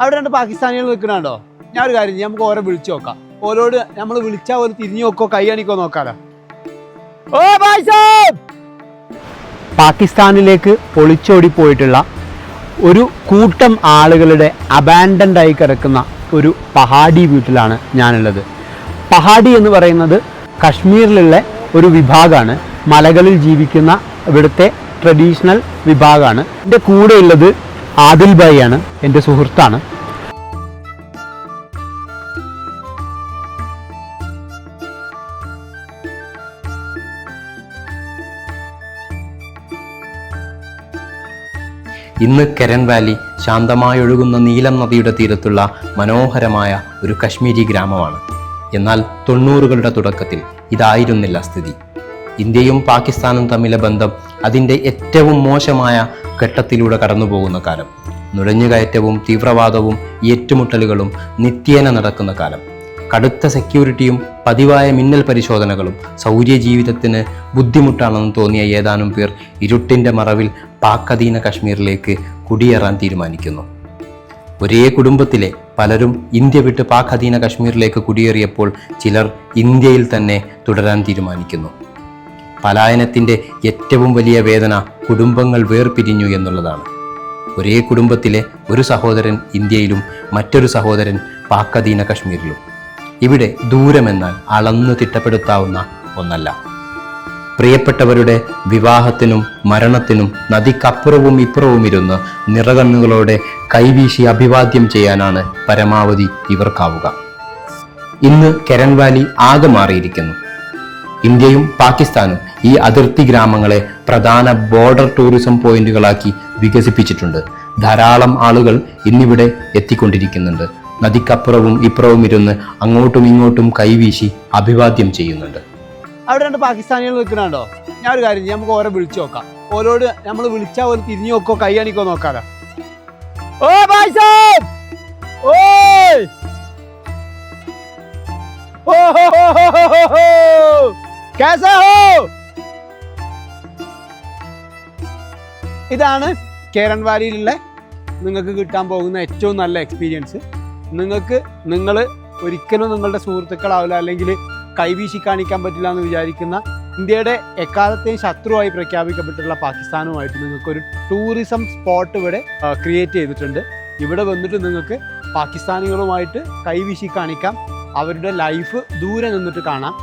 അവിടെ രണ്ട് പാകിസ്ഥാനികൾ നിൽക്കണോ? ഞാൻ ഒരു കാര്യം നമുക്ക് ഓരോ വിളിച്ചു നോക്കാം. ഓരോട് നമ്മൾ വിളിച്ചാൽ ഒരു തിരിഞ്ഞു നോക്കോ കൈ അണിക്കോ നോക്കാലോ. ഓ ഭായ് സാബ്! പാകിസ്ഥാനിലേക്ക് ഒളിച്ചോടി പോയിട്ടുള്ള ഒരു കൂട്ടം ആളുകളുടെ അബാൻഡൻഡ് ആയി കിടക്കുന്ന ഒരു പഹാഡി വീട്ടിലാണ് ഞാനുള്ളത്. പഹാഡി എന്ന് പറയുന്നത് കശ്മീരിലുള്ള ഒരു വിഭാഗമാണ്. മലകളിൽ ജീവിക്കുന്ന ഇവിടുത്തെ ട്രഡീഷണൽ വിഭാഗമാണ്. എൻ്റെ കൂടെയുള്ളത് ആദിൽ ഭായി ആണ്, എൻ്റെ സുഹൃത്താണ്. ഇന്ന് കെരൻ വാലി ശാന്തമായി ഒഴുകുന്ന നീലം നദിയുടെ തീരത്തുള്ള മനോഹരമായ ഒരു കശ്മീരി ഗ്രാമമാണ്. എന്നാൽ 90കളുടെ തുടക്കത്തിൽ ഇതായിരുന്നില്ല സ്ഥിതി. ഇന്ത്യയും പാകിസ്ഥാനും തമ്മിലെ ബന്ധം അതിൻ്റെ ഏറ്റവും മോശമായ ഘട്ടത്തിലൂടെ കടന്നുപോകുന്ന കാലം. നുഴഞ്ഞുകയറ്റവും തീവ്രവാദവും ഏറ്റുമുട്ടലുകളും നിത്യേന നടക്കുന്ന കാലം. കടുത്ത സെക്യൂരിറ്റിയും പതിവായ മിന്നൽ പരിശോധനകളും സൗര്യജീവിതത്തിന് ബുദ്ധിമുട്ടാണെന്ന് തോന്നിയ ഏതാനും പേർ ഇരുട്ടിൻ്റെ മറവിൽ പാക്-അധീന കശ്മീരിലേക്ക് കുടിയേറാൻ തീരുമാനിക്കുന്നു. ഒരേ കുടുംബത്തിലെ പലരും ഇന്ത്യ വിട്ട് പാക്-അധീന കശ്മീരിലേക്ക് കുടിയേറിയപ്പോൾ ചിലർ ഇന്ത്യയിൽ തന്നെ തുടരാൻ തീരുമാനിക്കുന്നു. പലായനത്തിൻ്റെ ഏറ്റവും വലിയ വേദന കുടുംബങ്ങൾ വേർപിരിഞ്ഞു എന്നുള്ളതാണ്. ഒരേ കുടുംബത്തിലെ ഒരു സഹോദരൻ ഇന്ത്യയിലും മറ്റൊരു സഹോദരൻ പാക്-അധീന കശ്മീരിലും. ഇവിടെ ദൂരമെന്നാൽ അളന്നു തിട്ടപ്പെടുത്താവുന്ന ഒന്നല്ല. പ്രിയപ്പെട്ടവരുടെ വിവാഹത്തിനും മരണത്തിനും നദിക്കപ്പുറവും ഇപ്പുറവും ഇരുന്ന് നിറകണ്ണുകളോടെ കൈവീശി അഭിവാദ്യം ചെയ്യാനാണ് പരമാവധി ഇവർക്കാവുക. ഇന്ന് കെരൻ വാലി ആകെ മാറിയിരിക്കുന്നു. ഇന്ത്യയും പാകിസ്ഥാനും ഈ അതിർത്തി ഗ്രാമങ്ങളെ പ്രധാന ബോർഡർ ടൂറിസം പോയിന്റുകളാക്കി വികസിപ്പിച്ചിട്ടുണ്ട്. ധാരാളം ആളുകൾ ഇന്നിവിടെ എത്തിക്കൊണ്ടിരിക്കുന്നുണ്ട്. നദിക്കപ്പുറവും ഇപ്പുറവും ഇരുന്ന് അങ്ങോട്ടും ഇങ്ങോട്ടും കൈവീശി അഭിവാദ്യം ചെയ്യുന്നുണ്ട്. അവിടെ രണ്ട് പാകിസ്ഥാനികൾ നിൽക്കണോ? ഞാൻ ഒരു കാര്യം നമുക്ക് ഓരോ വിളിച്ചു നോക്കാം. ഓരോട് നമ്മൾ വിളിച്ചാൽ ഒരു തിരിഞ്ഞു നോക്കോ കൈ അണിക്കോ നോക്കാലോ. ഓ ഭായ് സാബ്! ഓയ്! ഓ ഹോ ഹോ ഹോ ഹോ ഹോ! कैसा हो? ഇതാണ് കേരൻ വാലിയിലുള്ള നിങ്ങൾക്ക് കിട്ടാൻ പോകുന്ന ഏറ്റവും നല്ല എക്സ്പീരിയൻസ്. നിങ്ങൾ ഒരിക്കലും നിങ്ങളുടെ സുഹൃത്തുക്കളാവില്ല, അല്ലെങ്കിൽ കൈവീശി കാണിക്കാൻ പറ്റില്ല എന്ന് വിചാരിക്കുന്ന ഇന്ത്യയുടെ എക്കാലത്തെയും ശത്രുവായി പ്രഖ്യാപിക്കപ്പെട്ടിട്ടുള്ള പാകിസ്ഥാനുമായിട്ട് നിങ്ങൾക്കൊരു ടൂറിസം സ്പോട്ട് ഇവിടെ ക്രിയേറ്റ് ചെയ്തിട്ടുണ്ട്. ഇവിടെ വന്നിട്ട് നിങ്ങൾക്ക് പാകിസ്ഥാനികളുമായിട്ട് കൈവീശി കാണിക്കാം, അവരുടെ ലൈഫ് ദൂരെ നിന്നിട്ട് കാണാം.